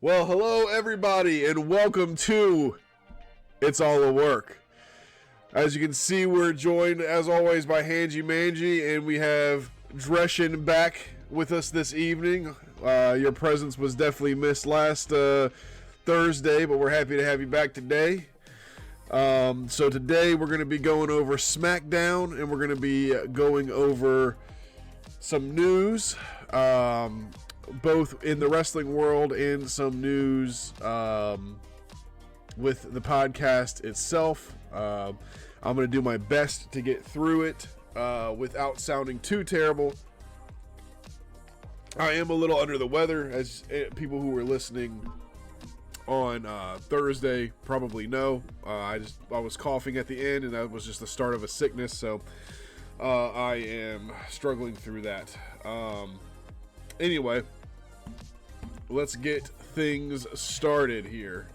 Well, hello everybody, and welcome to It's All a Work. As you can see, we're joined, as always, by Hanji Manji, and we have Dreshin back with us this evening. Your presence was definitely missed last Thursday, but we're happy to have you back today. So today we're going to be going over Smackdown, and we're going to be going over some news, both in the wrestling world and some news with the podcast itself. I'm going to do my best to get through it without sounding too terrible. I am a little under the weather, as people who were listening on Thursday probably know. I was coughing at the end, and that was just the start of a sickness, so I am struggling through that. Anyway, let's get things started here.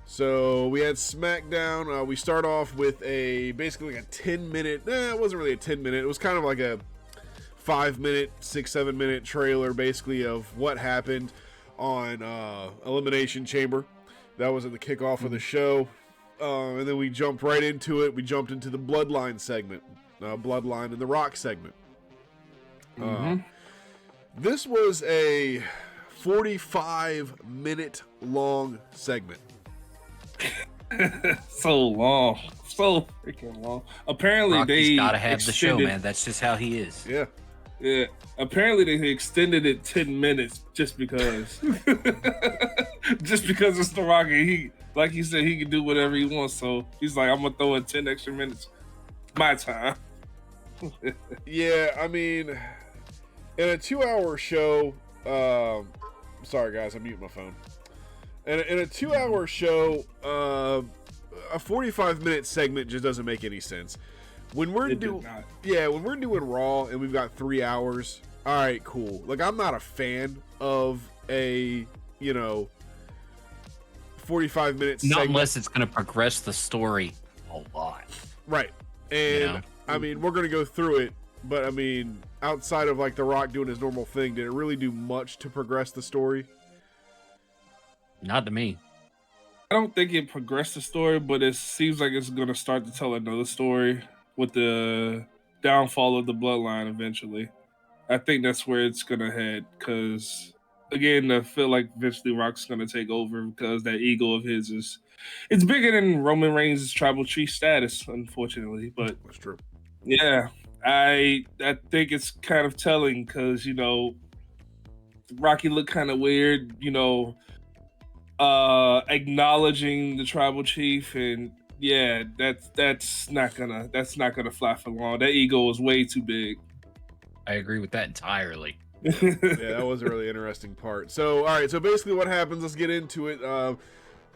So we had Smackdown. We start off with basically like a 10-minute. It wasn't really a 10-minute. It was kind of like a 5-minute, 6-7 minute trailer, basically, of what happened on Elimination Chamber. That was at the kickoff of the show, and then we jumped right into it. We jumped into the Bloodline segment, Bloodline and the Rock segment. This was a 45-minute long segment. So long, so freaking long. Apparently, Rocky's gotta have the show, man. That's just how he is. Yeah. Apparently, they extended it 10 minutes just because. Just because it's the Rocky. He, like he said, he can do whatever he wants. So he's like, I'm gonna throw in 10 extra minutes. My time. Yeah, I mean, in a 2-hour show. Sorry, guys, I'm muting my phone. In a 2-hour show, a 45-minute segment just doesn't make any sense. When we're doing Raw and we've got 3 hours, all right, cool. Like, I'm not a fan of a 45-minute segment. Not unless it's going to progress the story a lot. Right. And I mean, we're going to go through it, but I mean, outside of like The Rock doing his normal thing, did it really do much to progress the story? Not to me. I don't think it progressed the story, but it seems like it's going to start to tell another story with the downfall of the Bloodline eventually. I think that's where it's going to head, because, again, I feel like eventually Rock's going to take over because that ego of his it's bigger than Roman Reigns' tribal chief status, unfortunately. But that's true. Yeah, I think it's kind of telling because, Rocky looked kind of weird, acknowledging the tribal chief, and yeah, that's not gonna fly for long. That ego is way too big. I agree with that entirely. Yeah, that was a really interesting part. So, all right, so basically what happens, let's get into it.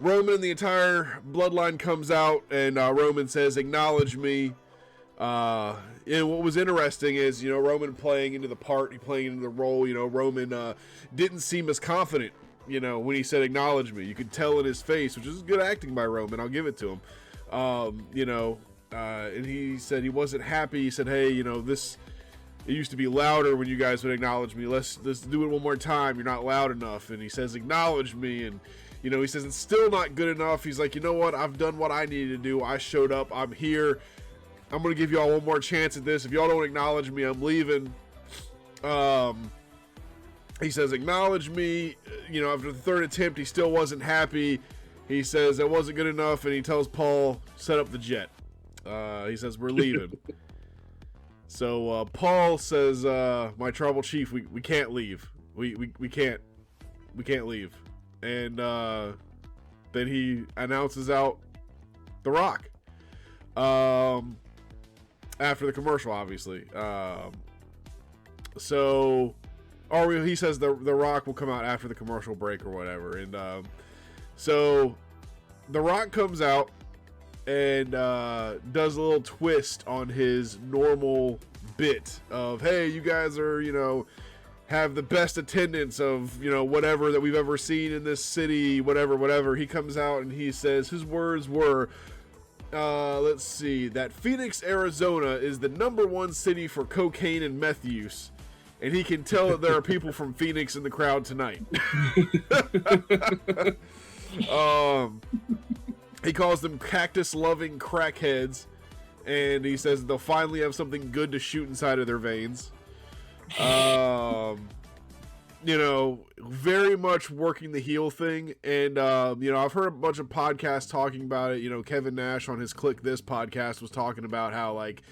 Roman and the entire Bloodline comes out, and Roman says, "Acknowledge me." And what was interesting is, Roman playing into the part, playing into the role. Roman didn't seem as confident, when he said, "Acknowledge me." You could tell in his face, which is good acting by Roman. I'll give it to him. And he said he wasn't happy. He said, "Hey, it used to be louder when you guys would acknowledge me. Let's do it one more time. You're not loud enough." And he says, "Acknowledge me." And, he says, "It's still not good enough." He's like, "You know what? I've done what I needed to do. I showed up. I'm here. I'm going to give y'all one more chance at this. If y'all don't acknowledge me, I'm leaving." He says, "Acknowledge me." After the third attempt, he still wasn't happy. He says that wasn't good enough, and he tells Paul, "Set up the jet." He says, "We're leaving." So Paul says, "My tribal chief, we can't leave. We can't leave." And then he announces out The Rock. After the commercial, obviously. He says the Rock will come out after the commercial break or whatever. And so The Rock comes out and does a little twist on his normal bit of, "Hey, you guys are, have the best attendance of, whatever that we've ever seen in this city, whatever. He comes out and he says, his words were, let's see, that Phoenix, Arizona is the #1 city for cocaine and meth use. and he can tell that there are people from Phoenix in the crowd tonight. He calls them cactus-loving crackheads, and he says they'll finally have something good to shoot inside of their veins. Very much working the heel thing, and I've heard a bunch of podcasts talking about it. Kevin Nash on his Click This podcast was talking about how, like,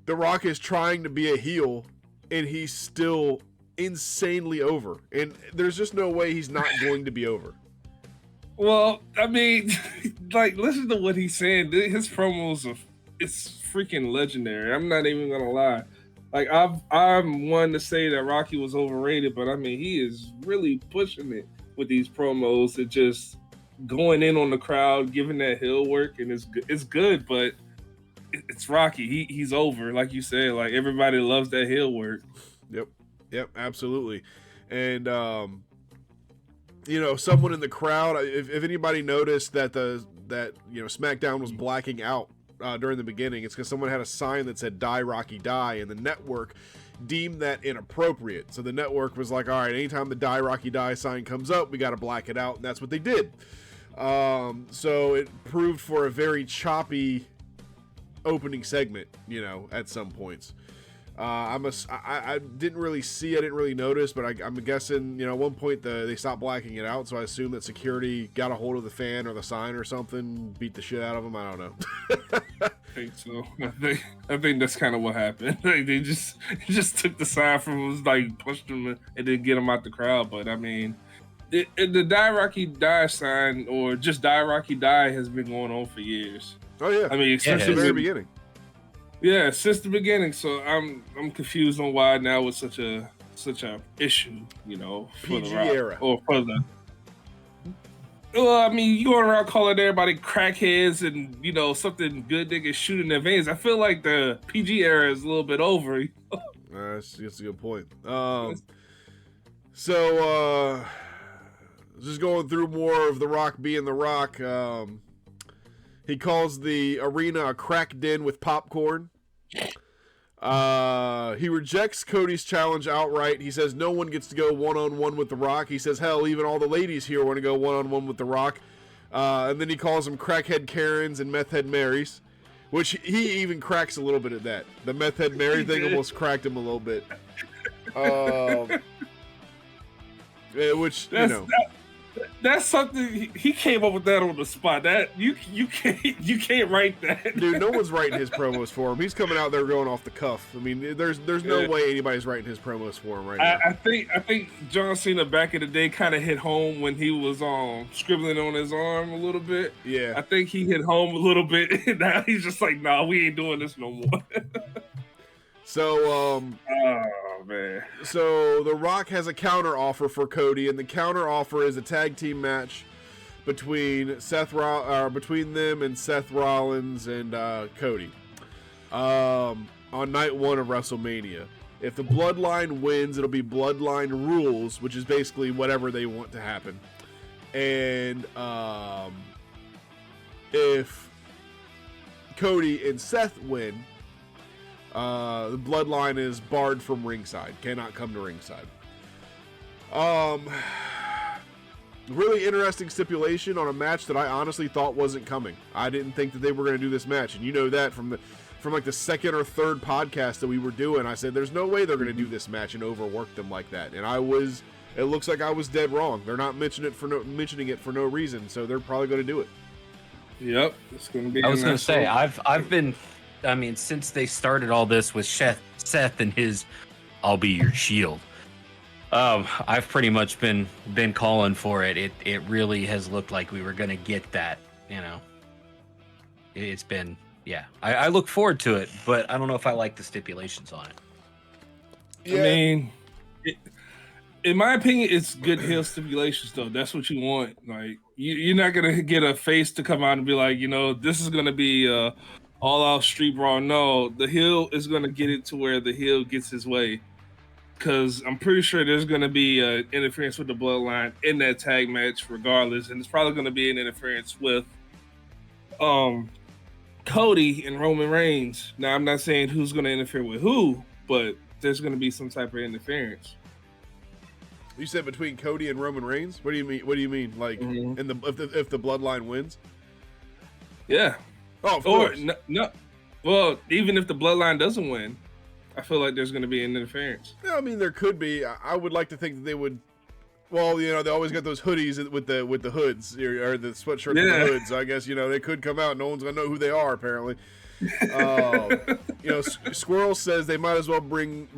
The Rock is trying to be a heel, and he's still insanely over, and there's just no way he's not going to be over. Well, I mean, like, listen to what he's saying. His promos it's freaking legendary. I'm not even gonna lie. Like, I'm one to say that Rocky was overrated, but I mean, he is really pushing it with these promos and just going in on the crowd, giving that heel work, and it's good, but it's Rocky. He's over, like you said. Like, everybody loves that heel work. Yep, absolutely. And someone in the crowd, if anybody noticed that SmackDown was blacking out during the beginning, it's because someone had a sign that said "Die Rocky Die," and the network deemed that inappropriate. So the network was like, all right, anytime the "Die Rocky Die" sign comes up, we got to black it out, and that's what they did. So it proved for a very choppy opening segment, at some points. I didn't really see, I didn't really notice, but I'm guessing, at one point they stopped blacking it out, so I assume that security got a hold of the fan or the sign or something, beat the shit out of them. I don't know. I think so. I think that's kind of what happened. Like, they just took the sign from him, like, pushed him and didn't get him out the crowd. But I mean, the Die Rocky Die sign, or just Die Rocky Die, has been going on for years. Oh yeah, I mean, since the very beginning. Yeah, since the beginning. So I'm confused on why now it's such a issue, for PG the Rock, era, or for the. Well, I mean, you going around calling everybody crackheads and something good they can shoot in their veins. I feel like the PG era is a little bit over. That's a good point. So just going through more of The Rock being The Rock. He calls the arena a crack den with popcorn. He rejects Cody's challenge outright. He says no one gets to go one-on-one with The Rock. He says, hell, even all the ladies here want to go one-on-one with The Rock. And then he calls them crackhead Karens and meth head Marys, which he even cracks a little bit at that. The meth head Mary thing almost cracked him a little bit. Which, That's something he came up with that on the spot. That you can't write that. Dude, no one's writing his promos for him. He's coming out there going off the cuff. I mean, there's no way anybody's writing his promos for him right now. I think John Cena back in the day kind of hit home when he was scribbling on his arm a little bit. Yeah, I think he hit home a little bit. And now he's just like, nah, we ain't doing this no more. So, oh man. So The Rock has a counter offer for Cody, and the counter offer is a tag team match between them and Seth Rollins and Cody on night 1 of WrestleMania. If the Bloodline wins, it'll be Bloodline Rules, which is basically whatever they want to happen. And if Cody and Seth win, the Bloodline is barred from ringside, cannot come to ringside. Really interesting stipulation on a match that I honestly thought wasn't coming. I didn't think that they were going to do this match, and you know that from like the second or third podcast that we were doing. I said there's no way they're going to do this match and overwork them like that, and it looks like I was dead wrong. They're not mentioning it for no reason, so they're probably going to do it. Yep, it's going to be. I was going to say I've been. I mean, since they started all this with Seth and his "I'll be your shield," I've pretty much been calling for it. It really has looked like we were going to get that. It's been, yeah. I look forward to it, but I don't know if I like the stipulations on it. Yeah. I mean, in my opinion, it's good heel stipulations though. That's what you want. Like, you're not going to get a face to come out and be like, this is going to be all-out street brawl. No, the heel is going to get it to where the heel gets his way. Because I'm pretty sure there's going to be interference with the Bloodline in that tag match regardless. And it's probably going to be an interference with Cody and Roman Reigns. Now, I'm not saying who's going to interfere with who, but there's going to be some type of interference. You said between Cody and Roman Reigns? What do you mean? What do you mean? Like, if the Bloodline wins? Yeah. Oh, of course. No. Well, even if the Bloodline doesn't win, I feel like there's going to be an interference. Yeah, I mean, there could be. I would like to think that they would. Well, you know, they always got those hoodies with the hoods or the sweatshirt with the hoods. I guess, you know, they could come out. No one's gonna know who they are. Apparently, you know, Squirrel says they might as well bring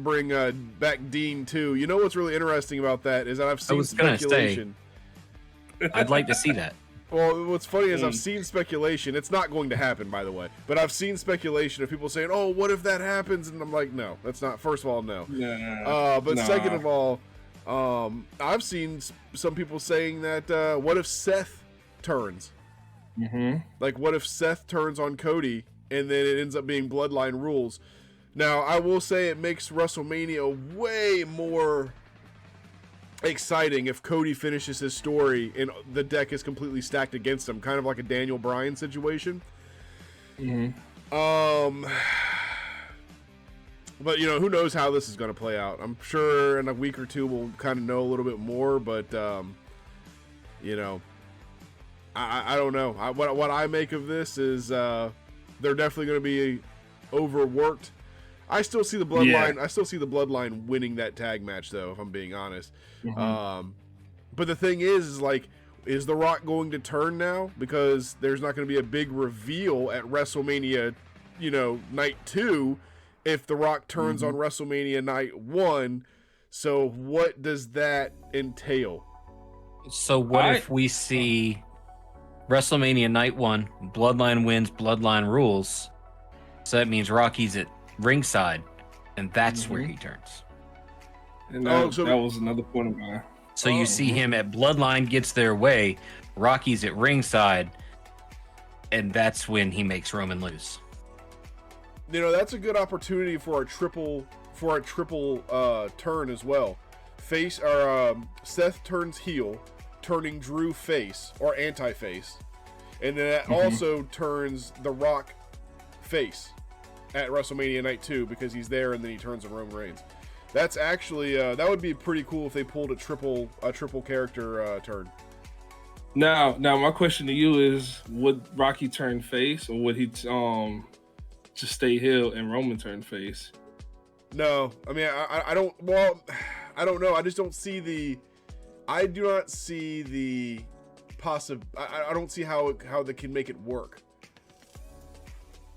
back Dean too. You know what's really interesting about that is that I've seen speculation. I'd like to see that. Well, what's funny is I've seen speculation. It's not going to happen, by the way. But I've seen speculation of people saying, "Oh, what if that happens?" And I'm like, "No, that's not." First of all, no. Second of all. I've seen some people saying that what if Seth turns? Like, what if Seth turns on Cody and then it ends up being Bloodline rules? Now, I will say it makes WrestleMania way more exciting if Cody finishes his story and the deck is completely stacked against him, kind of like a Daniel Bryan situation. But, you know, who knows how this is going to play out. I'm sure in a week or two we'll kind of know a little bit more, but, you know, I don't know. What I make of this is they're definitely going to be overworked. I still see the Bloodline. Yeah. I still see the Bloodline winning that tag match, though, if I'm being honest. But the thing is like, is The Rock going to turn now? Because there's not going to be a big reveal at WrestleMania, you know, night 2. If The Rock turns on WrestleMania night 1, so what does that entail? So what if we see WrestleMania night 1, Bloodline wins, Bloodline rules, so that means Rocky's at ringside, and that's where he turns. And that was another point of mine. So you see him at Bloodline gets their way, Rocky's at ringside, and that's when he makes Roman lose. You know, that's a good opportunity for a triple turn as well. Seth turns heel, turning Drew face or anti-face, and then that also turns The Rock face at WrestleMania Night 2 because he's there, and then he turns on Roman Reigns. That's actually that would be pretty cool if they pulled a triple character turn. Now, my question to you is: would Rocky turn face, or would he just stay heel and Roman turn face? No, I mean I don't. Well, I don't know. I just don't see the. I do not see the I don't see how they can make it work.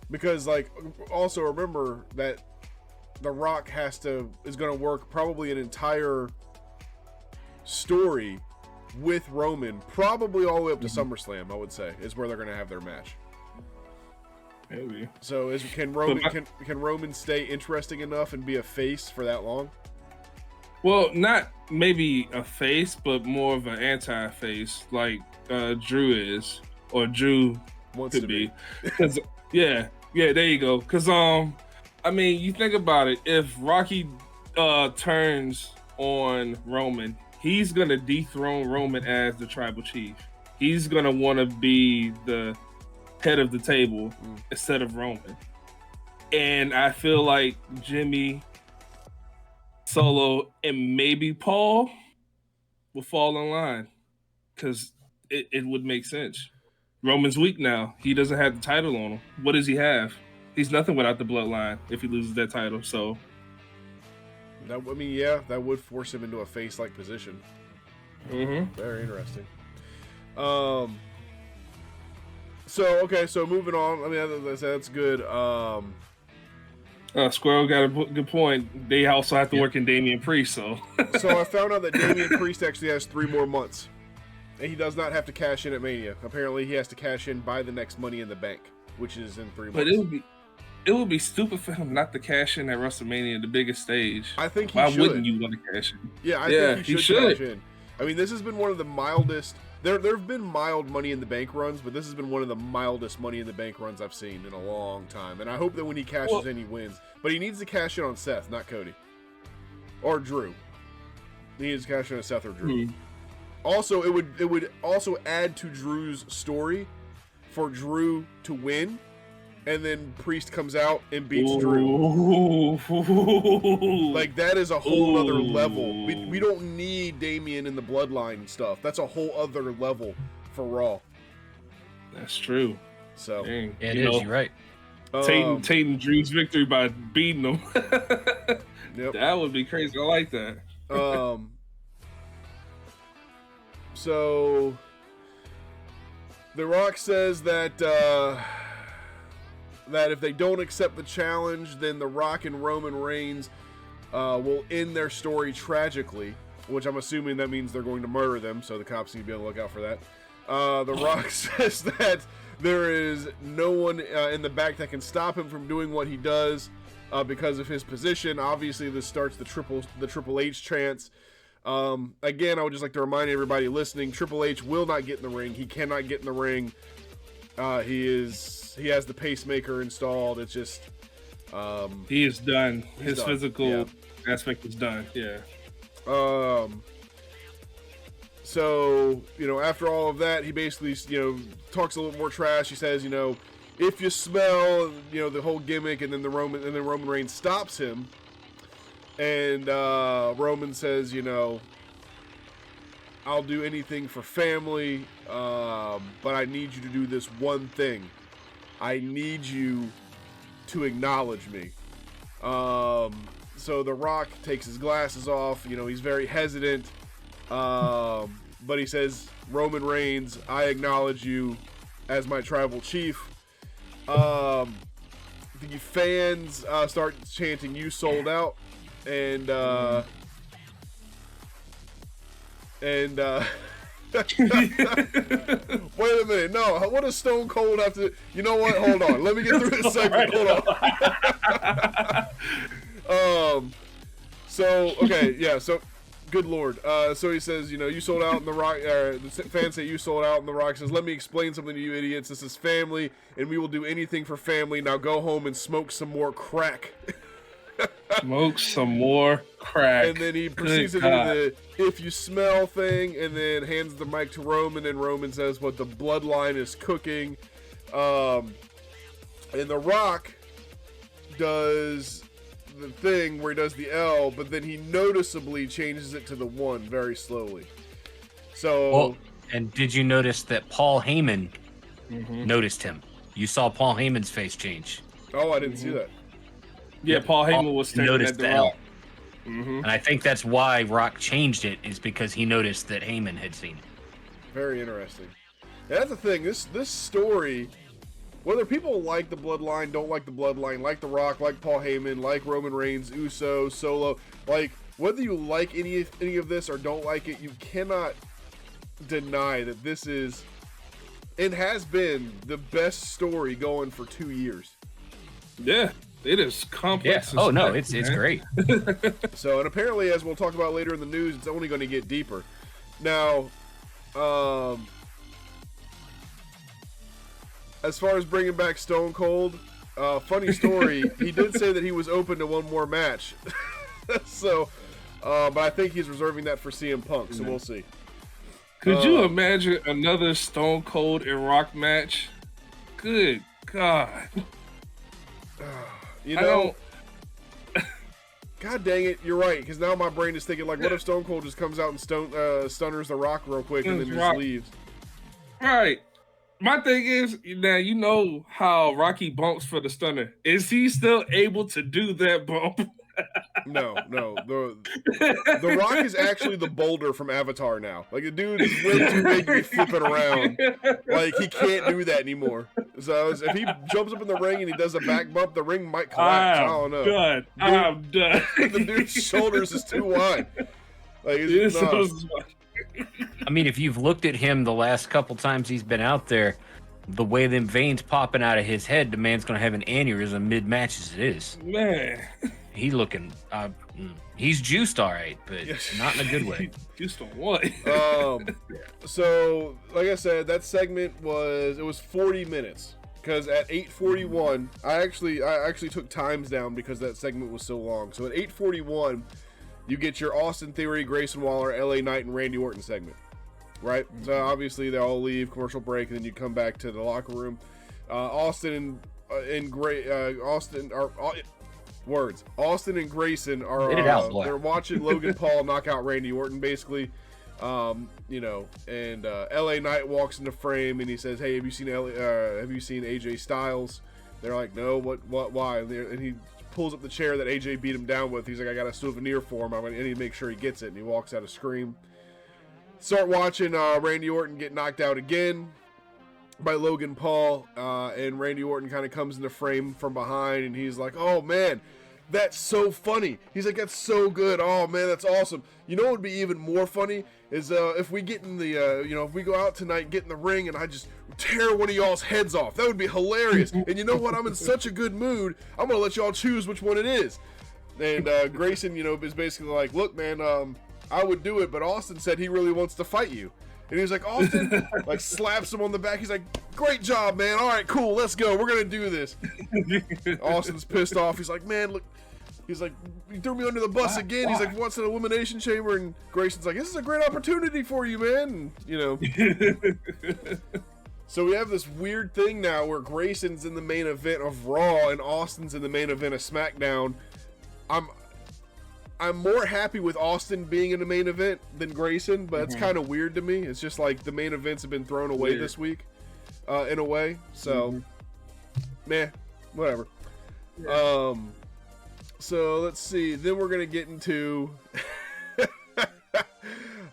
Because like, also remember that The Rock is going to work probably an entire story with Roman, probably all the way up to SummerSlam. I would say is where they're going to have their match. Maybe. So can Roman stay interesting enough and be a face for that long? Well, not maybe a face, but more of an anti-face, like Drew is, or Drew could be. Because yeah, there you go. Because I mean, you think about it. If Rocky turns on Roman, he's gonna dethrone Roman as the tribal chief. He's gonna want to be the head of the table instead of Roman. And I feel like Jimmy, Solo, and maybe Paul will fall in line because it would make sense. Roman's weak now. He doesn't have the title on him. What does he have? He's nothing without the bloodline if he loses that title. So, that would force him into a face-like position. Very interesting. So moving on. I mean, that's good. Squirrel got a good point. They also have to work in Damian Priest, so. So I found out that Damian Priest actually has 3 more months, and he does not have to cash in at Mania. Apparently, he has to cash in by the next Money in the Bank, which is in 3 months. But it would be stupid for him not to cash in at WrestleMania, the biggest stage. I think he should. Why wouldn't you want to cash in? Yeah, I think he should cash in. I mean, this has been one of the mildest. There have been mild Money in the Bank runs, but this has been one of the mildest Money in the Bank runs I've seen in a long time. And I hope that when he cashes in, he wins. But he needs to cash in on Seth, not Cody. Or Drew. He needs to cash in on Seth or Drew. Also, it would also add to Drew's story for Drew to win and then Priest comes out and beats Drew. Like, that is a whole other level. We don't need Damian in the Bloodline stuff. That's a whole other level for Raw. That's true. So Dang. It is. You're right. Tatum Drew's victory by beating him. Yep. That would be crazy. I like that. So The Rock says that that if they don't accept the challenge, then The Rock and Roman Reigns will end their story tragically, which I'm assuming that means they're going to murder them, so the cops need to be on the lookout for that. The Rock says that there is no one in the back that can stop him from doing what he does because of his position. Obviously, this starts the Triple H chants. Again, I would just like to remind everybody listening, Triple H will not get in the ring. He cannot get in the ring. He has the pacemaker installed. It's just he is done. His done. physical aspect is done. Yeah. So, after all of that, he basically, talks a little more trash. He says, if you smell, the whole gimmick, and then Roman Reigns stops him. And Roman says, I'll do anything for family, but I need you to do this one thing. I need you to acknowledge me. So The Rock takes his glasses off. He's very hesitant. But he says, Roman Reigns, I acknowledge you as my tribal chief. The fans start chanting, "You sold out." And wait a minute, no, what does Stone Cold have to, you know what, hold on, let me get through this segment, hold on. So, okay, yeah, so, good lord, so he says, you sold out, and The Rock, the fans say you sold out, and The Rock says, let me explain something to you idiots, this is family, and we will do anything for family, now go home and smoke some more crack. Smoke some more crack. And then he proceeds to do the if you smell thing, and then hands the mic to Roman, and Roman says what the bloodline is cooking. And The Rock does the thing where he does the L, but then he noticeably changes it to the 1 very slowly. So, and did you notice that Paul Heyman noticed him? You saw Paul Heyman's face change. Oh, I didn't see that. Yeah, Paul Heyman was staring at the Rock. And I think that's why Rock changed it, is because he noticed that Heyman had seen it. Very interesting. And that's the thing. This story, whether people like the Bloodline, don't like the Bloodline, like The Rock, like Paul Heyman, like Roman Reigns, Uso, Solo, like whether you like any of this or don't like it, you cannot deny that this is and has been the best story going for 2 years. Yeah. It is complex. Yeah. Oh no, it's great. So, and apparently, as we'll talk about later in the news, it's only going to get deeper. Now, as far as bringing back Stone Cold, funny story, he did say that he was open to one more match. So, but I think he's reserving that for CM Punk. So we'll see. Could you imagine another Stone Cold and Rock match? Good God. God dang it, you're right, because now my brain is thinking, like, what if Stone Cold just comes out and stunners The Rock real quick and then just leaves? Right. My thing is, now you know how Rocky bumps for the stunner. Is he still able to do that bump? No. The Rock is actually the boulder from Avatar now. Like, the dude is way too big to be flipping around. Like, he can't do that anymore. So, if he jumps up in the ring and he does a back bump, the ring might collapse. I don't know. I'm done. The dude's shoulders is too wide. Like, it's I mean, if you've looked at him the last couple times he's been out there, the way them veins popping out of his head, the man's going to have an aneurysm mid-match as it is. Man. He looking, he's juiced all right, but not in a good way. Juiced on what? So, like I said, that segment was 40 minutes. Because at 8:41, I actually took times down because that segment was so long. So at 8:41, you get your Austin Theory, Grayson Waller, LA Knight, and Randy Orton segment. Right? So obviously they all leave, commercial break, and then you come back to the locker room. Austin Austin are words. Austin and Grayson are Get it out, boy. they're watching Logan Paul knock out Randy Orton, basically. And LA Knight walks into frame and he says, "Hey, have you seen AJ Styles?" They're like, "No, what, why?" And he pulls up the chair that AJ beat him down with. He's like, "I got a souvenir for him. I need to make sure he gets it." And he walks out of Scream. Start watching Randy Orton get knocked out again by Logan Paul, and Randy Orton kind of comes into frame from behind, and he's like, "Oh man, that's so funny." He's like, "That's so good. Oh man, that's awesome." You know what would be even more funny is if we get in the, if we go out tonight, get in the ring, and I just tear one of y'all's heads off. That would be hilarious. And you know what? I'm in such a good mood. I'm gonna let y'all choose which one it is. And Grayson, is basically like, "Look, man, I would do it, but Austin said he really wants to fight you." And he's like, "Austin," like slaps him on the back. He's like, "Great job, man. All right, cool. Let's go. We're going to do this." Austin's pissed off. He's like, "Man, look." He's like, "You threw me under the bus again." He's like, "What's an elimination chamber?" And Grayson's like, "This is a great opportunity for you, man." And, so we have this weird thing now where Grayson's in the main event of Raw and Austin's in the main event of SmackDown. I'm more happy with Austin being in the main event than Grayson, but it's kind of weird to me. It's just like the main events have been thrown away this week, in a way. So, whatever. Yeah. So let's see. Then we're gonna get into.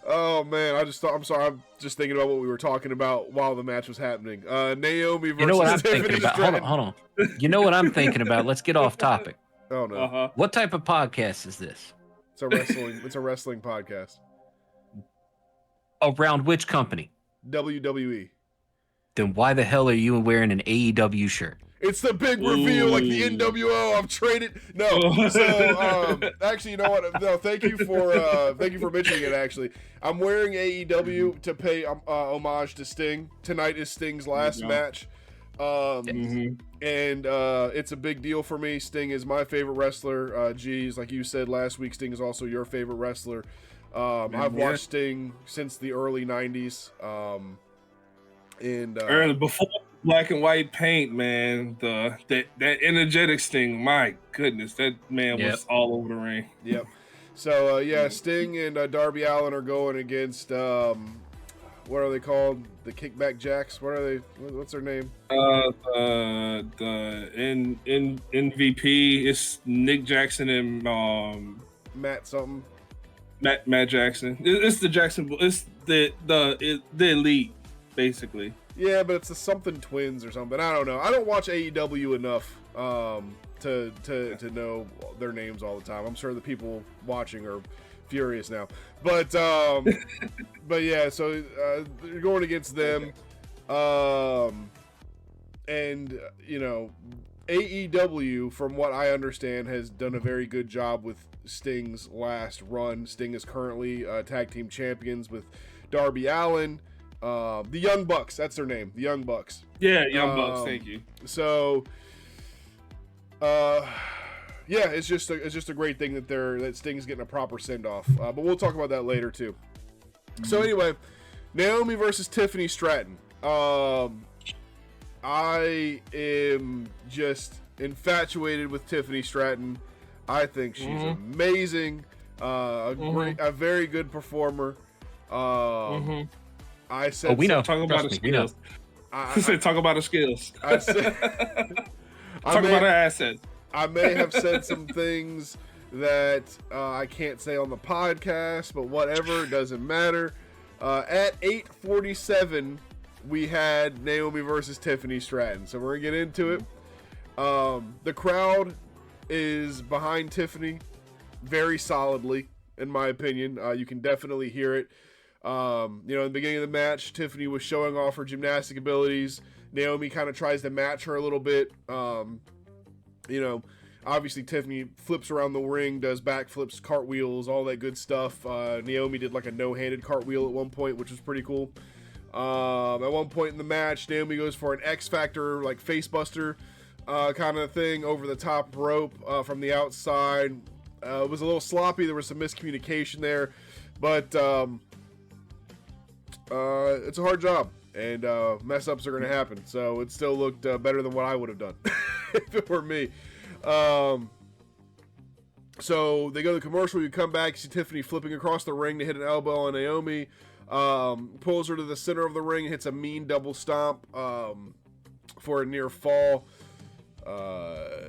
Oh man, I'm sorry. I'm just thinking about what we were talking about while the match was happening. Naomi versus You know what I'm Tiffany thinking about? Straton. Hold on. You know what I'm thinking about? Let's get off topic. Oh no. What type of podcast is this? It's a wrestling podcast. Around which company? WWE. Then why the hell are you wearing an AEW shirt? It's the big reveal, like the NWO. I've traded. No, so actually, you know what? No, thank you for mentioning it. Actually, I'm wearing AEW to pay homage to Sting. Tonight is Sting's last match. And it's a big deal for me. Sting is my favorite wrestler. Geez, like you said last week, Sting is also your favorite wrestler. I've watched Sting since the early 90s. Early, before black and white paint, man, that energetic Sting, my goodness, that man was all over the ring. Yep. So Sting and Darby Allin are going against what are they called? The Kickback Jacks. What are they? What's their name? The MVP is Nick Jackson and Matt something. Matt Jackson. It's the Jackson. It's the elite, basically. Yeah, but it's the something twins or something. I don't know. I don't watch AEW enough to know their names all the time. I'm sure the people watching are furious now, but yeah. So you're going against them, and AEW, from what I understand, has done a very good job with Sting's last run. Sting is currently tag team champions with Darby Allin. The Young Bucks, that's their name. The Young Bucks. Yeah, Young Bucks. Thank you. So, it's just a great thing that Sting's getting a proper send off. But we'll talk about that later too. So anyway, Naomi versus Tiffany Straton. I am just infatuated with Tiffany Straton. I think she's amazing. A very good performer. I said, we know. Talk about her skills. I said, talk about her skills. I said, talk about her assets. I may have said some things that I can't say on the podcast, but whatever, it doesn't matter. At 8:47, we had Naomi versus Tiffany Straton. So we're gonna get into it. The crowd is behind Tiffany very solidly, in my opinion. You can definitely hear it. In the beginning of the match, Tiffany was showing off her gymnastic abilities. Naomi kind of tries to match her a little bit. Obviously Tiffany flips around the ring, does backflips, cartwheels, all that good stuff. Naomi did like a no-handed cartwheel at one point, which was pretty cool. At one point in the match, Naomi goes for an X Factor, like face buster kind of thing over the top rope from the outside. It was a little sloppy. There was some miscommunication there, but it's a hard job, and mess ups are going to happen. So it still looked better than what I would have done. if it were me. So they go to the commercial. You come back, you see Tiffany flipping across the ring to hit an elbow on Naomi. Pulls her to the center of the ring, hits a mean double stomp for a near fall.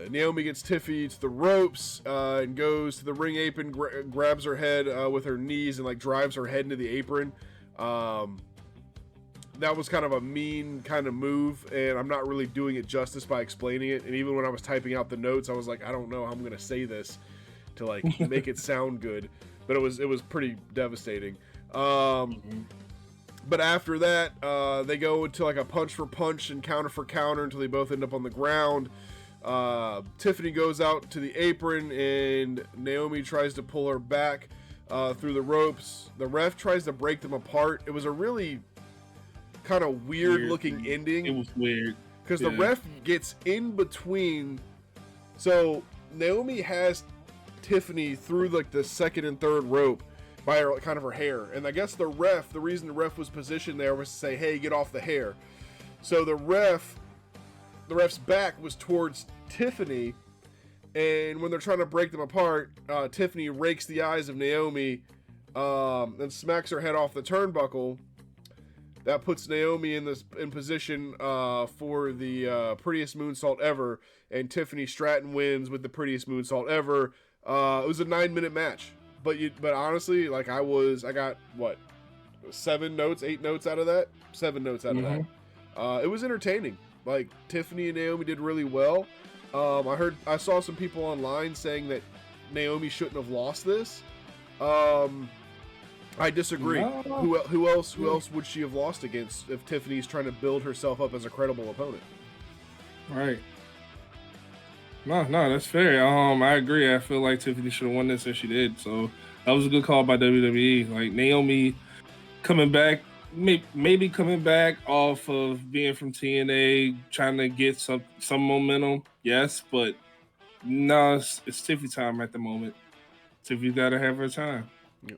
Naomi gets Tiffany to the ropes and goes to the ring apron, grabs her head with her knees and like drives her head into the apron. That was kind of a mean kind of move, and I'm not really doing it justice by explaining it. And even when I was typing out the notes, I was like, I don't know how I'm gonna say this to like make it sound good, but it was pretty devastating. But after that, they go into like a punch for punch and counter for counter until they both end up on the ground. Tiffany goes out to the apron and Naomi tries to pull her back through the ropes. The ref tries to break them apart. It was a really kind of weird looking ending. It was weird because the ref gets in between. So Naomi has Tiffany through like the second and third rope by her kind of her hair, and I guess the reason the ref was positioned there was to say, hey, get off the hair. So the ref's back was towards Tiffany, and when they're trying to break them apart, Tiffany rakes the eyes of Naomi and smacks her head off the turnbuckle. That puts Naomi in position for the prettiest moonsault ever, and Tiffany Straton wins with the prettiest moonsault ever. It was a 9-minute match, but honestly, like I got what 8 notes out of that. 7 notes out of that. It was entertaining. Like Tiffany and Naomi did really well. I saw some people online saying that Naomi shouldn't have lost this. I disagree. No. Who else would she have lost against if Tiffany's trying to build herself up as a credible opponent? Right. No, that's fair. I agree. I feel like Tiffany should have won this, and she did. So that was a good call by WWE. Like Naomi coming back, maybe coming back off of being from TNA, trying to get some momentum. Yes, but no, it's Tiffany time at the moment. Tiffany's got to have her time. Yep.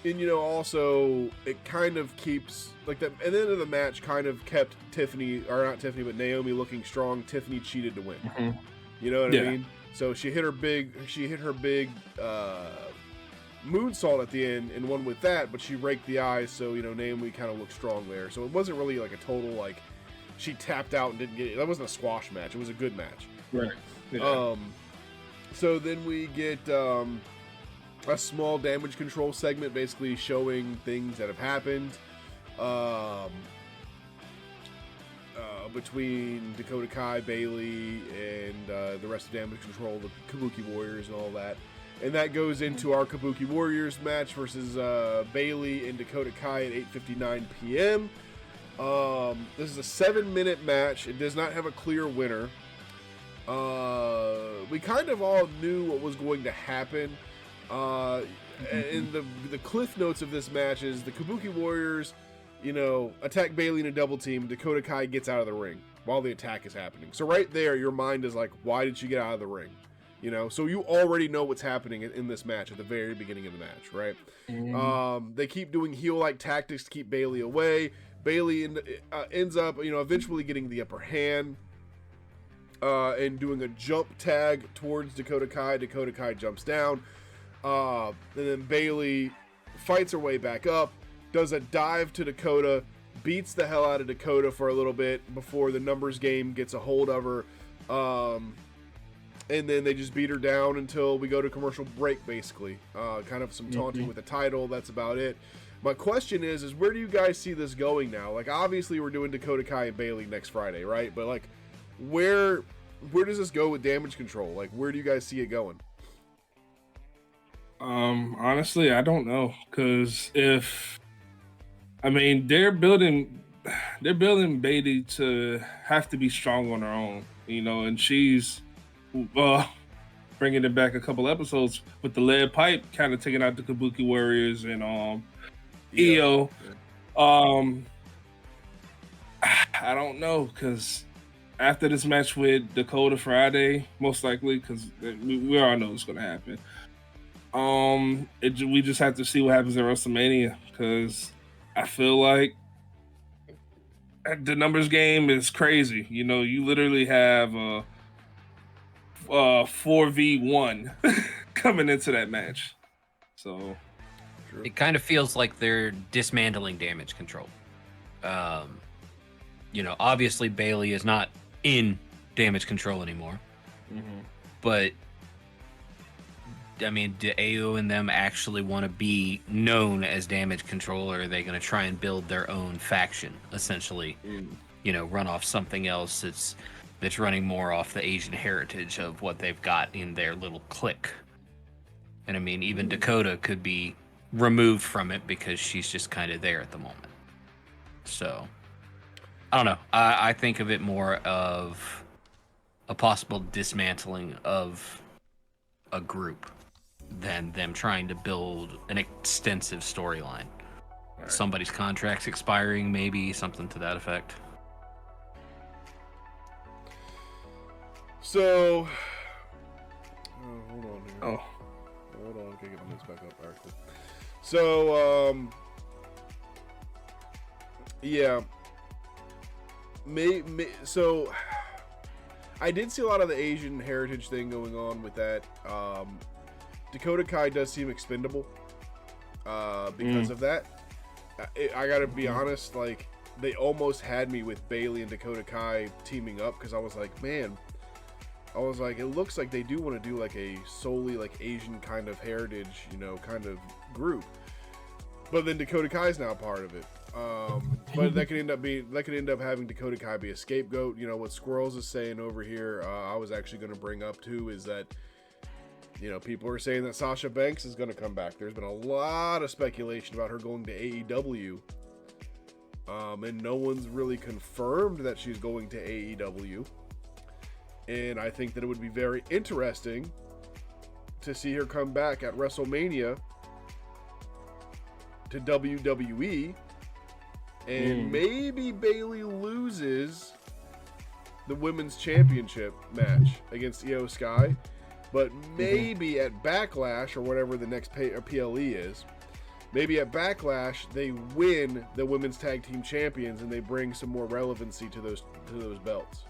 And also it kind of keeps like at the end of the match kind of kept Naomi looking strong. Tiffany cheated to win. Mm-hmm. You know what I mean? So she hit her big moonsault at the end and won with that, but she raked the eyes, so Naomi kind of looked strong there. So it wasn't really like a total like she tapped out and didn't get it. That wasn't a squash match. It was a good match. Right. Yeah. So then we get a small damage control segment, basically showing things that have happened between Dakota Kai, Bayley, and the rest of Damage Control, the Kabuki Warriors and all that. And that goes into our Kabuki Warriors match versus Bayley and Dakota Kai at 8:59 p.m. This is a 7-minute match. It does not have a clear winner. We kind of all knew what was going to happen. And the cliff notes of this match is the Kabuki Warriors, attack Bayley in a double team. Dakota Kai gets out of the ring while the attack is happening. So right there, your mind is like, why did she get out of the ring? So you already know what's happening in this match at the very beginning of the match, right? Mm-hmm. They keep doing heel-like tactics to keep Bayley away. Bayley ends up, eventually getting the upper hand and doing a jump tag towards Dakota Kai. Dakota Kai jumps down. And then Bayley fights her way back up, does a dive to Dakota, beats the hell out of Dakota for a little bit before the numbers game gets a hold of her. And then they just beat her down until we go to commercial break, basically. Kind of some taunting with the title. That's about it. My question is where do you guys see this going now? Like, obviously we're doing Dakota Kai and Bayley next Friday, right? But like, where does this go with Damage Control? Like, where do you guys see it going? Honestly, I don't know, because they're building Bayley to have to be strong on her own, and she's bringing it back a couple episodes with the lead pipe, kind of taking out the Kabuki Warriors and EO. I don't know, because after this match with Dakota Friday, most likely, because we all know it's going to happen. We just have to see what happens at WrestleMania, because I feel like the numbers game is crazy. You know, you literally have a 4v1 coming into that match. So it kind of feels like they're dismantling Damage Control. You know, obviously Bayley is not in Damage Control anymore. But I mean, do AO and them actually want to be known as Damage Control, or are they going to try and build their own faction, essentially? You know, run off something else that's running more off the Asian heritage of what they've got in their little clique. And I mean, even Dakota could be removed from it because she's just kind of there at the moment. So, I don't know. I think of it more of a possible dismantling of a group than them trying to build an extensive storyline. Right. Somebody's contract's expiring, maybe something to that effect. So, hold on here. Hold on, I can't get my notes back up. Actually, so yeah, so I did see a lot of the Asian heritage thing going on with that. Dakota Kai does seem expendable because of that. I gotta be honest, like, they almost had me with Bayley and Dakota Kai teaming up because I was like, man, it looks like they do want to do like a solely like Asian kind of heritage, you know, kind of group. But then Dakota Kai's now part of it. But that could end up having Dakota Kai be a scapegoat. You know what Squirrels is saying over here. I was actually going to bring up too is that, you know, people are saying that Sasha Banks is going to come back. There's been a lot of speculation about her going to AEW, and no one's really confirmed that she's going to AEW. And I think that it would be very interesting to see her come back at WrestleMania to WWE, and maybe Bayley loses the women's championship match against Io Sky, but maybe at Backlash, or whatever the next PLE is, maybe at Backlash they win the women's tag team champions and they bring some more relevancy to those belts.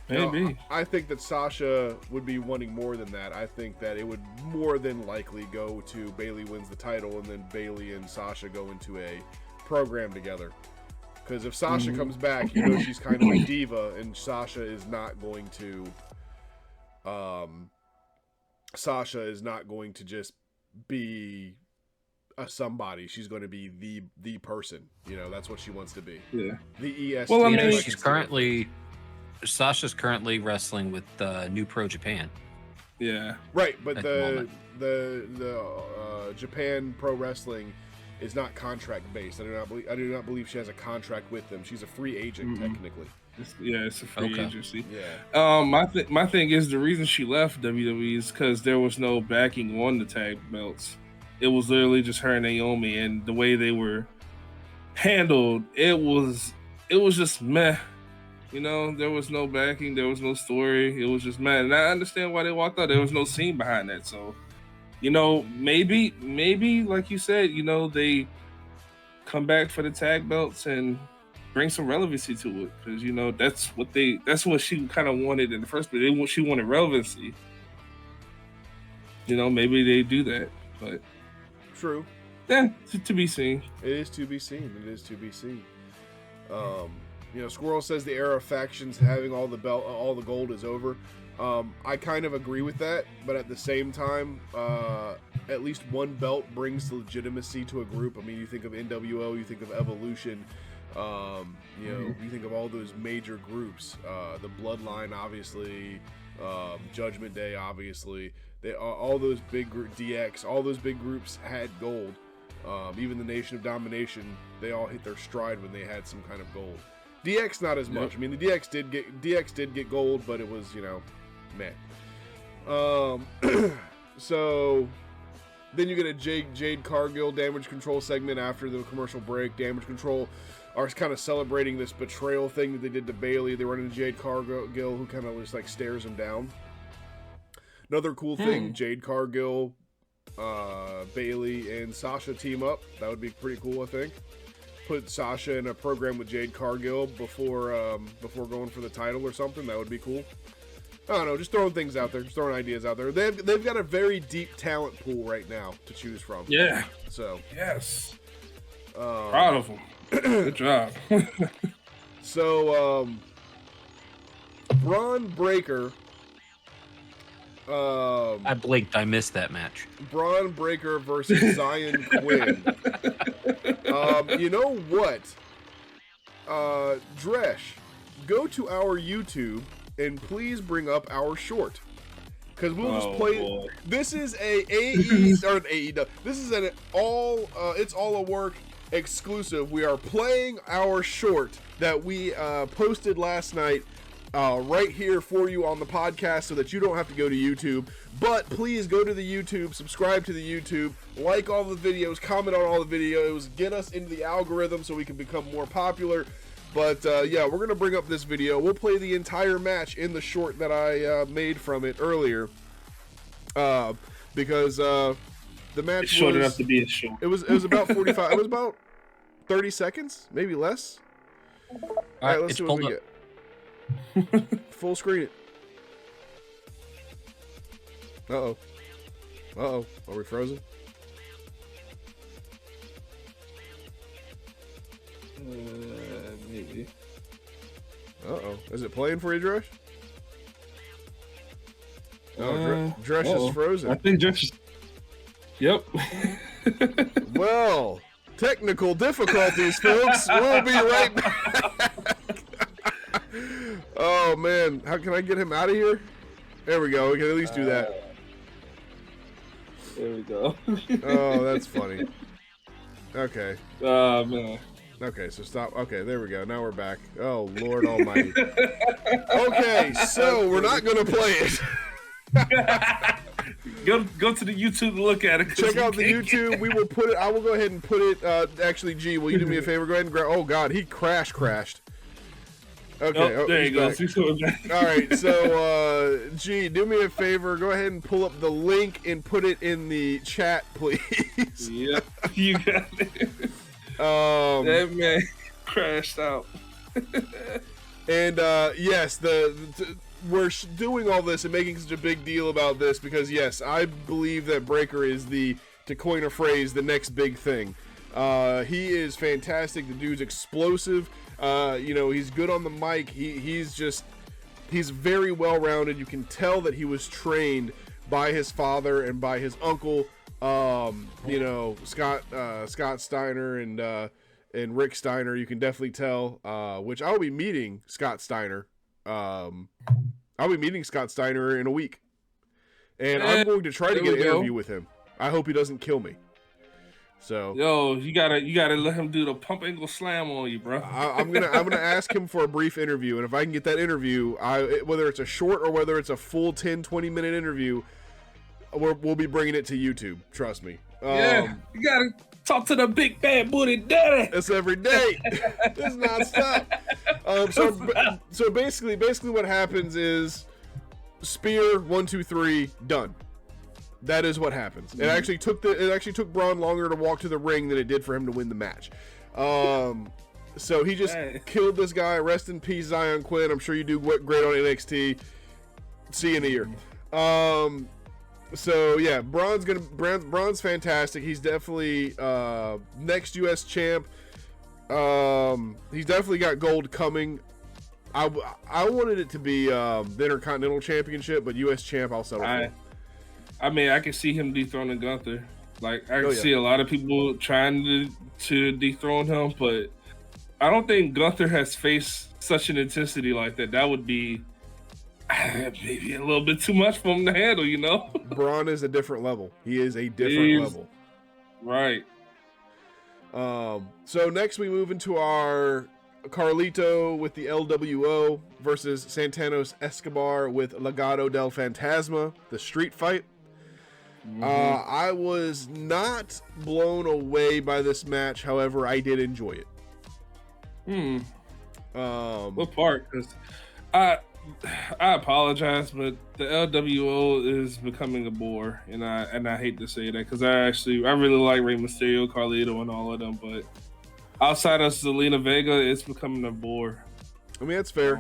Maybe. Now, I think that Sasha would be wanting more than that. I think that it would more than likely go to Bayley wins the title and then Bayley and Sasha go into a program together. Because if Sasha comes back, you know she's kind of a diva, and Sasha is not going to just be a somebody. She's going to be the person. You know, that's what she wants to be. Yeah. The EST. Well, I mean, Sasha's currently wrestling with New Pro Japan. Yeah. Right, but the Japan Pro Wrestling is not contract based. I do not believe she has a contract with them. She's a free agent technically. It's a free agency. Yeah. My thing is the reason she left WWE is because there was no backing on the tag belts. It was literally just her and Naomi, and the way they were handled, it was just meh. You know, there was no backing, there was no story. It was just meh. And I understand why they walked out. There was no scene behind that. So, you know, maybe like you said, you know, they come back for the tag belts and bring some relevancy to it, because you know that's what she kind of wanted in the first place. She wanted relevancy. You know, maybe they do that, but true. Yeah, to be seen. It is to be seen. You know, Squirrel says the era of factions having all the gold is over. I kind of agree with that, but at the same time, at least one belt brings legitimacy to a group. I mean, you think of NWO, you think of Evolution, you know, you think of all those major groups, the Bloodline, obviously, Judgment Day, obviously. All those big DX, all those big groups had gold. Even the Nation of Domination, they all hit their stride when they had some kind of gold. DX not as much. I mean, the DX did get gold, but it was, you know, meh. So then you get a Jade Cargill Damage Control segment after the commercial break. Damage Control are kind of celebrating this betrayal thing that they did to Bayley. They run into Jade Cargill, who kind of just like stares him down. Another cool thing, Jade Cargill, Bayley, and Sasha team up. That would be pretty cool, I think. put Sasha in a program with Jade Cargill before going for the title or something. That would be cool. I don't know, just throwing things out there, just throwing ideas out there. They've got a very deep talent pool right now to choose from. Yeah. So. Yes. Proud of them. Good job. So, Bron Breakker. I blinked. I missed that match. Bron Breakker versus Xyon Quinn. You know what? Dresh, go to our YouTube and please bring up our short. Because we'll just play. Boy. This is a AEW. This is an it's all a work exclusive. We are playing our short that we posted last night right here for you on the podcast so that you don't have to go to YouTube. But please go to the YouTube, subscribe to the YouTube, like all the videos, comment on all the videos, get us into the algorithm so we can become more popular. But yeah, we're going to bring up this video. We'll play the entire match in the short that I made from it earlier. Because the match it's short enough to be a short. It was about 45. It was about 30 seconds, maybe less. All right, let's see what we get. Full screen it. Uh-oh. Uh-oh. Are we frozen? Maybe. Uh-oh. Is it playing for you, Dresh? Oh, Dresh is frozen. I think Dresh is... Yep. Well, technical difficulties, folks. We'll be right back. Oh, man. How can I get him out of here? There we go. We can at least do that. There we go. Oh, that's funny. Okay. Oh, man. Okay, so stop. Okay, there we go. Now we're back. Oh, Lord almighty. Okay, so we're not going to play it. Go to the YouTube to look at it. Check out the YouTube. We will put it. I will go ahead and put it. Actually, G, will you do me a favor? Go ahead and grab. Oh God, he crashed. Okay, oh, there you go. All right, so G, do me a favor. Go ahead and pull up the link and put it in the chat, please. Yep, you got it. That man crashed out. And yes, we're doing all this and making such a big deal about this because yes, I believe that Breakker is to coin a phrase, the next big thing. He is fantastic. The dude's explosive. He's good on the mic. He's very well rounded. You can tell that he was trained by his father and by his uncle. Scott Steiner and Rick Steiner. You can definitely tell. Which I'll be meeting Scott Steiner. I'll be meeting Scott Steiner in a week, and I'm going to try to get an interview with him. I hope he doesn't kill me. So, you gotta let him do the pump angle slam on you, bro. I'm gonna ask him for a brief interview, and if I can get that interview, whether it's a short or whether it's a full 10-20 minute interview, we'll be bringing it to YouTube. Trust me. Yeah, you gotta talk to the big bad booty daddy. It's every day. It's nonstop. So basically what happens is spear 1, 2, 3 done. That is what happens. It actually took Bron longer to walk to the ring than it did for him to win the match. So he just killed this guy. Rest in peace, Xyon Quinn. I'm sure you do great on NXT. See you in a year. So yeah, Bron's fantastic. He's definitely next US champ. He's definitely got gold coming. I wanted it to be the Intercontinental Championship, but US champ I'll settle for. I mean, I can see him dethroning Gunther. Like I can see a lot of people trying to dethrone him, but I don't think Gunther has faced such an intensity like that. That would be maybe a little bit too much for him to handle, you know? Bron is a different level. He is a different level. Right. So next we move into our Carlito with the LWO versus Santos Escobar with Legado del Fantasma, the street fight. I was not blown away by this match. However, I did enjoy it. What part? Because I apologize, but the LWO is becoming a bore, and I hate to say that because I really like Rey Mysterio, Carlito, and all of them, but Outside of Zelina Vega, it's becoming a bore. I mean, that's fair.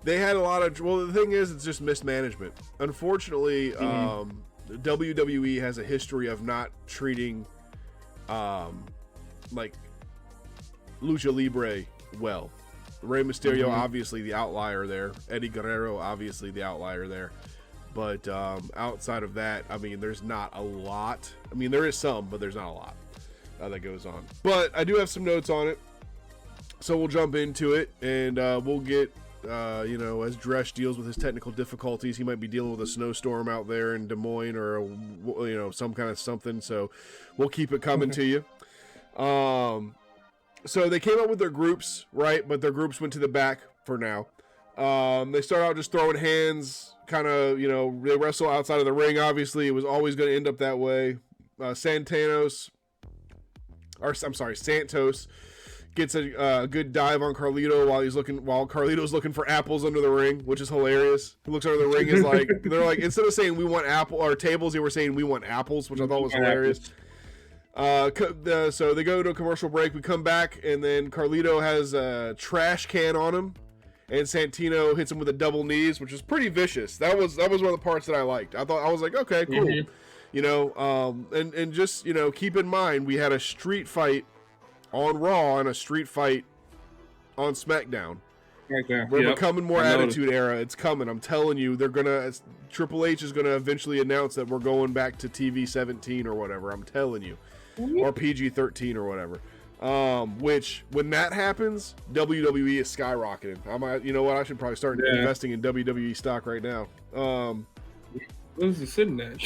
They had a lot of. Well, the thing is, it's just mismanagement. Unfortunately, WWE has a history of not treating, like, Lucha Libre well. Rey Mysterio, obviously the outlier there. Eddie Guerrero, obviously the outlier there. But outside of that, I mean, there's not a lot. I mean, there is some, but there's not a lot that goes on. But I do have some notes on it, so we'll jump into it, and we'll get, as Dresch deals with his technical difficulties, he might be dealing with a snowstorm out there in Des Moines or, some kind of something, so we'll keep it coming to you. So they came up with their groups, right? But their groups went to the back for now. They start out just throwing hands, kind of, they wrestle outside of the ring. Obviously, it was always going to end up that way. Santos gets a good dive on Carlito while Carlito's looking for apples under the ring, which is hilarious. He looks under the ring, is like, they're like, instead of saying we want tables, they were saying we want apples, which I thought was hilarious. So they go to a commercial break. We come back, and then Carlito has a trash can on him, and Santino hits him with a double knees, which is pretty vicious. That was one of the parts that I liked. I was like, okay, cool. And just, keep in mind, we had a street fight on Raw and a street fight on Smackdown. Right there. We're becoming more Attitude Era. It's coming. I'm telling you, Triple H is gonna eventually announce that we're going back to TV 17 or whatever. I'm telling you. Or PG-13 or whatever. Which, when that happens, WWE is skyrocketing. You know what? I should probably start investing in WWE stock right now. Where's it sitting at?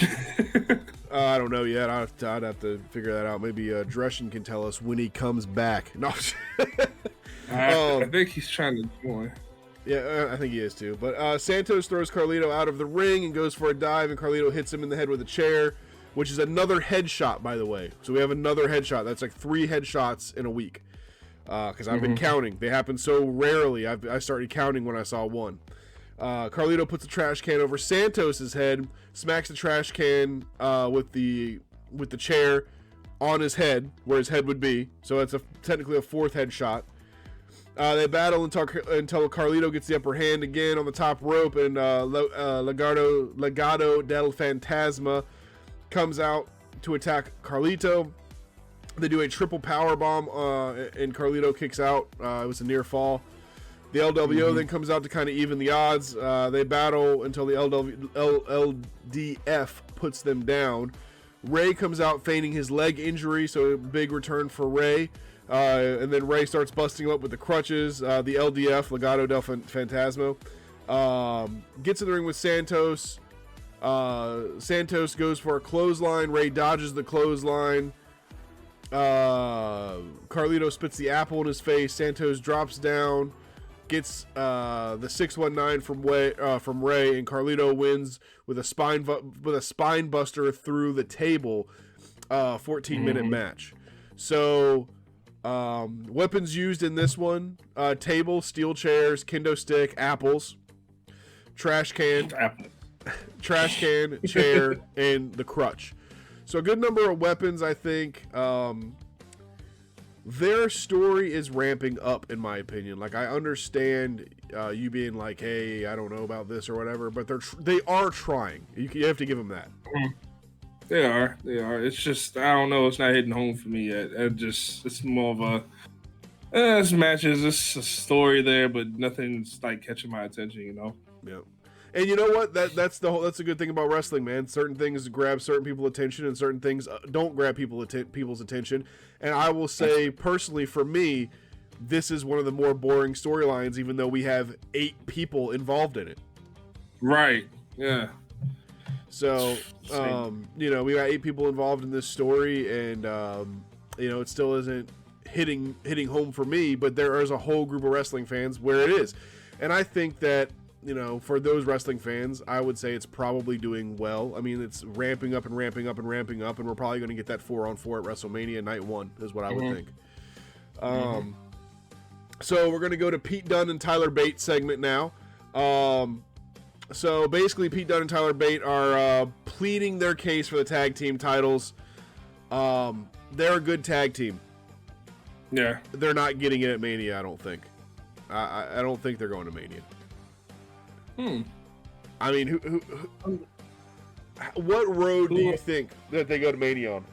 I don't know yet. I'd have to figure that out. Maybe Dreschen can tell us when he comes back. No. I think he's trying to join. Yeah, I think he is too. But Santos throws Carlito out of the ring and goes for a dive, and Carlito hits him in the head with a chair, which is another headshot, by the way. So we have another headshot. That's like 3 headshots in a week. Because I've been counting. They happen so rarely. I started counting when I saw one. Carlito puts a trash can over Santos's head, smacks the trash can with the chair on his head, where his head would be. So it's technically a 4th headshot. They battle until Carlito gets the upper hand again on the top rope, and Legado del Fantasma comes out to attack Carlito. They do a triple power bomb, and Carlito kicks out. It was a near fall. The LWO then comes out to kind of even the odds. They battle until the LDF puts them down. Ray comes out feigning his leg injury, so a big return for Ray. And then Ray starts busting him up with the crutches. The LDF, Legado del Fantasma, gets in the ring with Santos. Santos goes for a clothesline. Ray dodges the clothesline. Carlito spits the apple in his face. Santos drops down, gets the 619 from Ray, and Carlito wins with a spine buster through the table. 14-minute match. So weapons used in this one: table, steel chairs, kendo stick, apples, trash can, chair, and the crutch. So a good number of weapons, I think. Their story is ramping up, in my opinion. Like, I understand you being like, hey, I don't know about this or whatever, but they are trying. You have to give them that. They are. It's just, I don't know. It's not hitting home for me yet. It's more of a, it's matches. It's a story there, but nothing's like catching my attention. Yeah. And you know what? That's a good thing about wrestling, man. Certain things grab certain people's attention, and certain things don't grab people's attention. And I will say, personally, for me, this is one of the more boring storylines, even though we have 8 people involved in it. Right. Yeah. So, we got 8 people involved in this story, and it still isn't hitting home for me. But there is a whole group of wrestling fans where it is, and I think that. For those wrestling fans, I would say it's probably doing well. I mean, it's ramping up, and we're probably going to get that 4-on-4 at WrestleMania Night 1, is what I would think. So we're going to go to Pete Dunne and Tyler Bate segment now. So basically, Pete Dunne and Tyler Bate are pleading their case for the tag team titles. They're a good tag team. Yeah. They're not getting it at Mania, I don't think. I don't think they're going to Mania. I mean, what road do you think that they go to Mania on?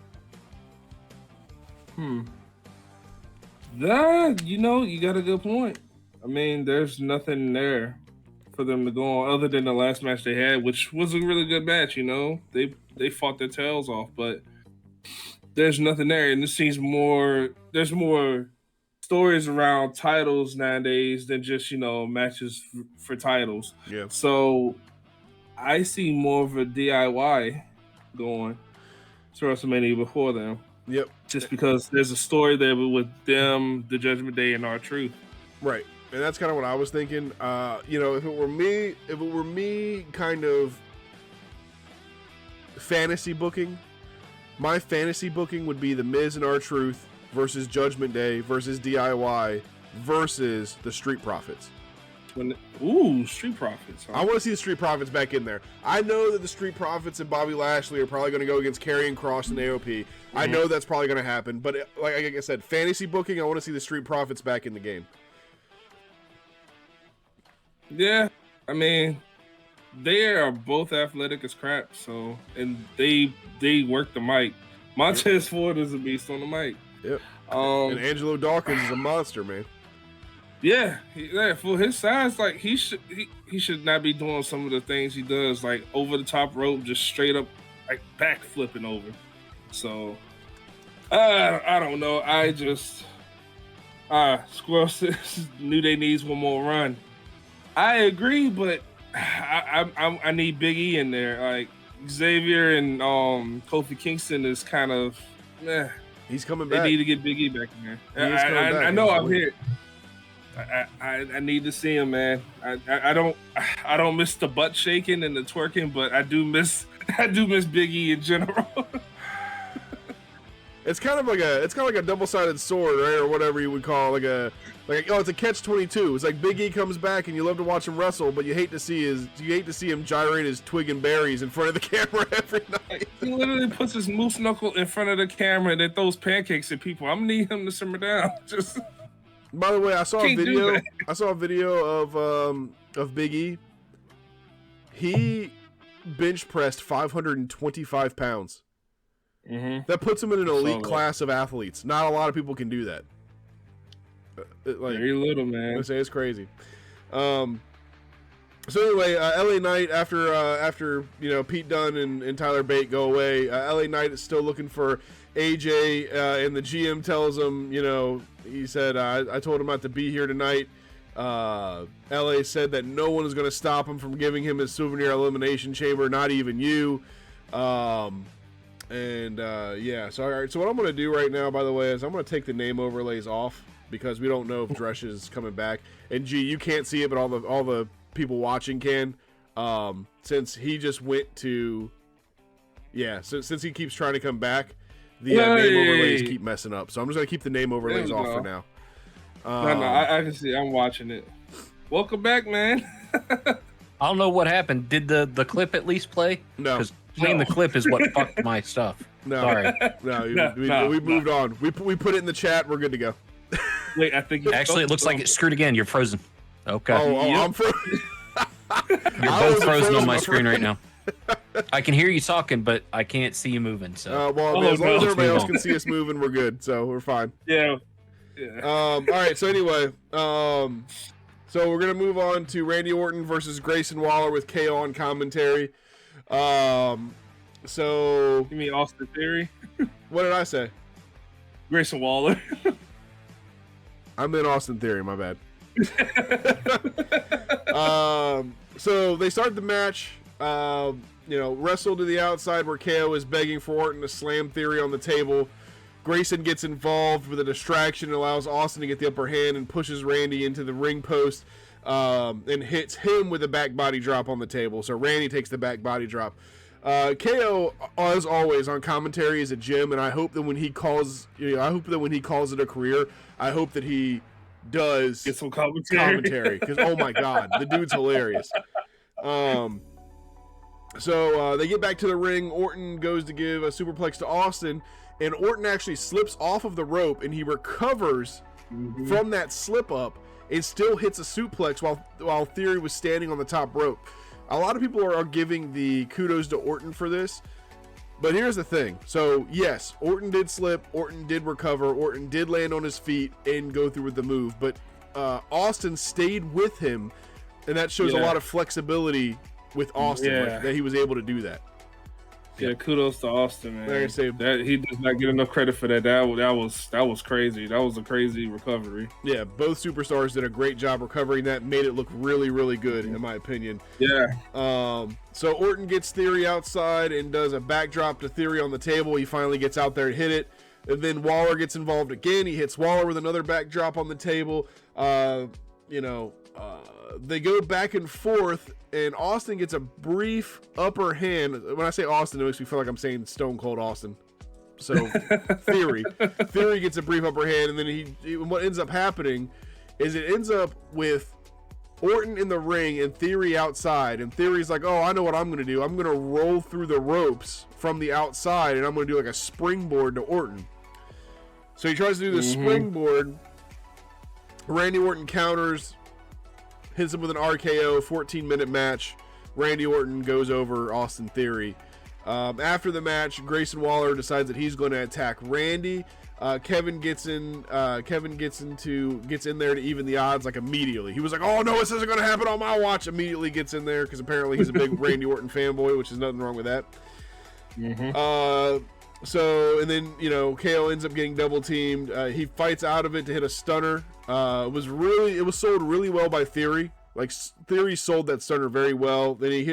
You got a good point. I mean, there's nothing there for them to go on other than the last match they had, which was a really good match. They fought their tails off, but there's nothing there. And this seems there's more stories around titles nowadays than just matches for titles. Yeah. So I see more of a DIY going to WrestleMania before them. Yep. Just because there's a story there with them, the Judgment Day, and R-Truth. Right. And that's kind of what I was thinking. If it were me kind of fantasy booking, my fantasy booking would be the Miz and R-Truth versus Judgment Day versus DIY versus the Street Profits. Street Profits. Huh? I want to see the Street Profits back in there. I know that the Street Profits and Bobby Lashley are probably going to go against Karrion Kross and AOP. I know that's probably going to happen. But like I said, fantasy booking, I want to see the Street Profits back in the game. Yeah, I mean, they are both athletic as crap. And they work the mic. Montez Ford is a beast on the mic. Yep. And Angelo Dawkins is a monster, man. Yeah, for his size, like he should not be doing some of the things he does, like over the top rope, just straight up, like back flipping over. So, I don't know. I just Squirrel says New Day needs one more run. I agree, but I need Big E in there. Like Xavier and Kofi Kingston is kind of meh. He's coming back. They need to get Big E back in there. I know I'm here. I need to see him, man. I don't miss the butt shaking and the twerking, but I do miss Big E in general. It's kind of like a double-sided sword, right, or whatever you would call it's a catch-22. It's like Big E comes back and you love to watch him wrestle, but you hate to see him gyrate his twig and berries in front of the camera every night. He literally puts his moose knuckle in front of the camera and then throws pancakes at people. I'm gonna need him to simmer down. Just. By the way, I saw a video of Big E. He bench pressed 525 pounds. Mm-hmm. That puts him in an elite class of athletes. Not a lot of people can do that. Very little, man. I say it's crazy. So anyway, LA Knight after Pete Dunne and Tyler Bate go away, LA Knight is still looking for AJ, and the GM tells him, he said, I told him not to be here tonight. LA said that no one is going to stop him from giving him his souvenir elimination chamber, not even you. So all right. So what I'm going to do right now, by the way, is I'm going to take the name overlays off because we don't know if Dresch is coming back. And you can't see it, but all the people watching can. Since he just went to, since he keeps trying to come back, the name overlays keep messing up. So I'm just going to keep the name overlays off for now. I can see. I'm watching it. Welcome back, man. I don't know what happened. Did the clip at least play? No. Because playing the clip is what fucked my stuff. No. Sorry. We moved on. We put it in the chat. We're good to go. Wait, I think actually it looks like it's screwed again. You're frozen. Okay. I'm frozen. You're both frozen on my screen right now. I can hear you talking, but I can't see you moving. So as long as everybody else can see us moving, we're good. So we're fine. Yeah. All right. So anyway, so we're gonna move on to Randy Orton versus Grayson Waller with KO on commentary. So you mean Austin Theory? What did I say? Grayson Waller. I'm in Austin Theory. My bad. So they start the match. Wrestle to the outside where KO is begging for Orton to slam Theory on the table. Grayson gets involved with a distraction and allows Austin to get the upper hand and pushes Randy into the ring post and hits him with a back body drop on the table. So Randy takes the back body drop. KO, as always, on commentary is a gem, and I hope that when he calls, it a career, I hope that he does get some commentary because oh my god, the dude's hilarious. So they get back to the ring. Orton goes to give a superplex to Austin, and Orton actually slips off of the rope, and he recovers from that slip up and still hits a suplex while Theory was standing on the top rope. A lot of people are giving the kudos to Orton for this, but here's the thing. So yes, Orton did slip, Orton did recover, Orton did land on his feet and go through with the move, but Austin stayed with him, and that shows a lot of flexibility with Austin, like, that he was able to do that. Yeah, kudos to Austin, man. Like I say, that he does not get enough credit for that. That was crazy. That was a crazy recovery. Yeah, both superstars did a great job recovering that. Made it look really, really good, in my opinion. Yeah. So Orton gets Theory outside and does a backdrop to Theory on the table. He finally gets out there and hit it. And then Waller gets involved again. He hits Waller with another backdrop on the table. They go back and forth, and Austin gets a brief upper hand. When I say Austin, it makes me feel like I'm saying Stone Cold Austin. So Theory gets a brief upper hand, and then what ends up happening is it ends up with Orton in the ring and Theory outside, and Theory's like, oh, I know what I'm going to do. I'm going to roll through the ropes from the outside, and I'm going to do like a springboard to Orton. So he tries to do the springboard. Randy Orton counters, hits him with an RKO, 14-minute match. Randy Orton goes over Austin Theory. After the match, Grayson Waller decides that he's going to attack Randy. Kevin gets in there to even the odds, like, immediately. He was like, oh no, this isn't going to happen on my watch. Immediately gets in there because apparently he's a big Randy Orton fanboy, which is nothing wrong with that. And then, KO ends up getting double teamed. He fights out of it to hit a stunner. It was sold really well by Theory. Like, Theory sold that stunner very well. Then he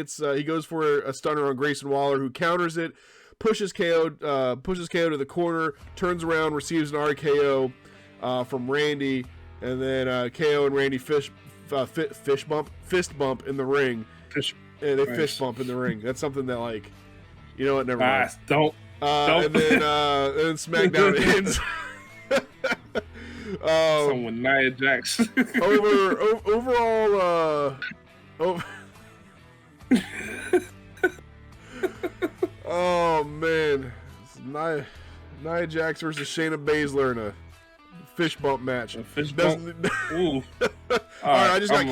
goes for a stunner on Grayson Waller, who counters it, pushes KO to the corner, turns around, receives an RKO from Randy, and then KO and Randy fist bump in the ring. Fist bump in the ring. That's something that, like, you know what? Never mind. Don't. And then SmackDown ends. Someone Nia Jax. Overall, oh man, it's Nia Jax versus Shayna Baszler in a fish bump match. A fish bump. Ooh. All right, I just got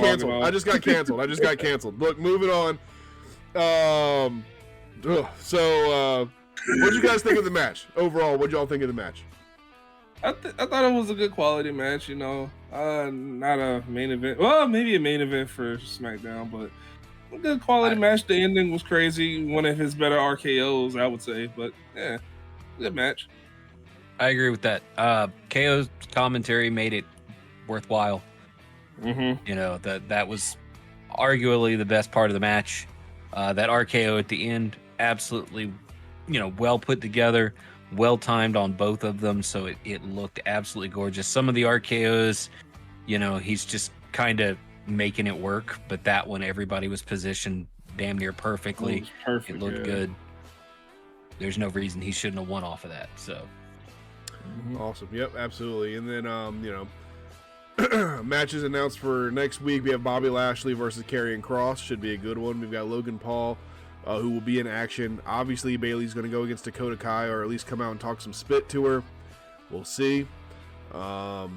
canceled. Look, moving on. What'd you guys think of the match? Overall, what'd y'all think of the match? I thought it was a good quality match, not a main event. Well, maybe a main event for SmackDown, but a good quality match. The ending was crazy. One of his better RKOs, I would say, but yeah, good match. I agree with that. KO's commentary made it worthwhile. That was arguably the best part of the match. That RKO at the end, absolutely, well put together, well timed on both of them, so it looked absolutely gorgeous. Some of the RKOs, he's just kind of making it work, but that one, everybody was positioned damn near perfectly. It looked good. There's no reason he shouldn't have won off of that. So awesome. Yep, absolutely. And then matches announced for next week. We have Bobby Lashley versus Karrion Kross. Should be a good one. We've got Logan Paul, who will be in action. Obviously, Bayley's going to go against Dakota Kai, or at least come out and talk some spit to her. We'll see. We'll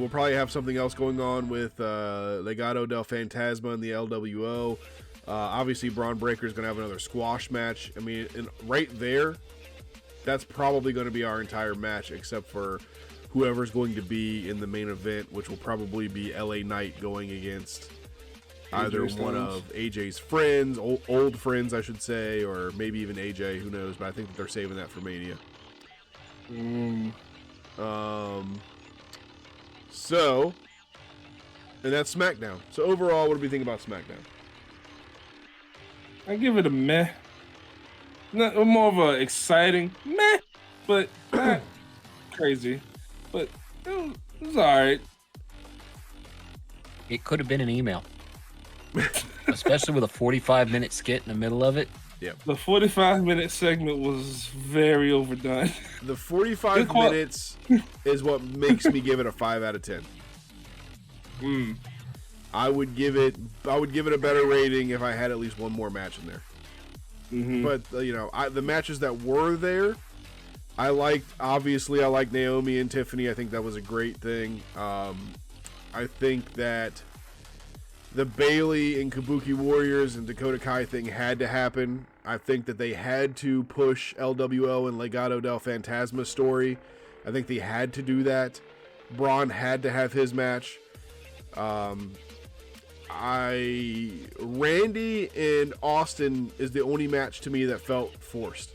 probably have something else going on with Legado del Fantasma and the LWO. Obviously, Braun Breaker is going to have another squash match. And right there, that's probably going to be our entire match, except for whoever's going to be in the main event, which will probably be LA Knight going against either one of AJ's friends, old friends, I should say, or maybe even AJ, who knows, but I think that they're saving that for Mania. And that's SmackDown. So overall, what do we think about SmackDown? I give it a meh. Not more of a exciting meh, but not crazy. But it was all right. It could have been an email. Especially with a 45-minute skit in the middle of it. Yeah. The 45-minute segment was very overdone. The 45 minutes is what makes me give it a 5 out of 10. I would give it a better rating if I had at least one more match in there. But the matches that were there, I liked. Obviously, I like Naomi and Tiffany. I think that was a great thing. I think that the Bayley and Kabuki Warriors and Dakota Kai thing had to happen. I think that they had to push LWO and Legado del Fantasma story. I think they had to do that. Bron had to have his match. Randy and Austin is the only match to me that felt forced.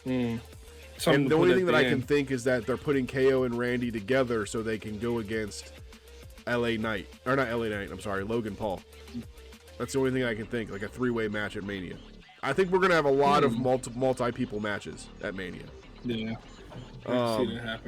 And the only thing that I can think is that they're putting KO and Randy together so they can go against Logan Paul. That's the only thing I can think, like a 3-way match at Mania. I think we're going to have a lot of multi-people matches at Mania. Yeah. I can see that happen.